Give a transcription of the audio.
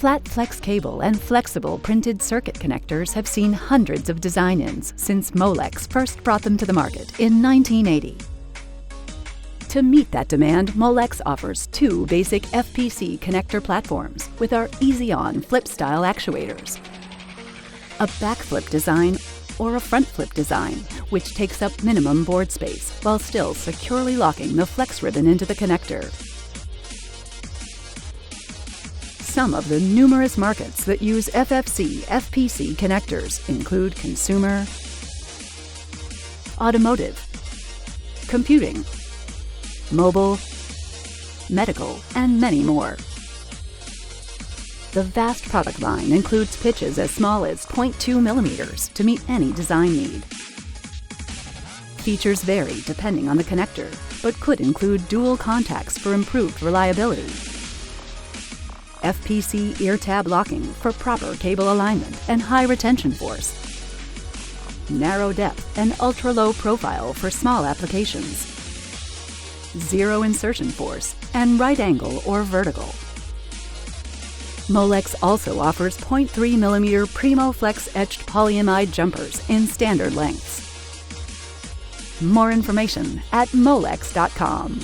Flat flex cable and flexible printed circuit connectors have seen hundreds of design-ins since Molex first brought them to the market in 1980. To meet that demand, Molex offers two basic FPC connector platforms with our easy-on flip-style actuators. A back-flip design or a front-flip design, which takes up minimum board space while still securely locking the flex ribbon into the connector. Some of the numerous markets that use FFC FPC connectors include consumer, automotive, computing, mobile, medical, and many more. The vast product line includes pitches as small as 0.2 millimeters to meet any design need. Features vary depending on the connector, but could include dual contacts for improved reliability, FPC ear tab locking for proper cable alignment and high retention force, narrow depth and ultra-low profile for small applications, zero insertion force, and right angle or vertical. Molex also offers 0.3 millimeter Primo Flex etched polyamide jumpers in standard lengths. More information at molex.com.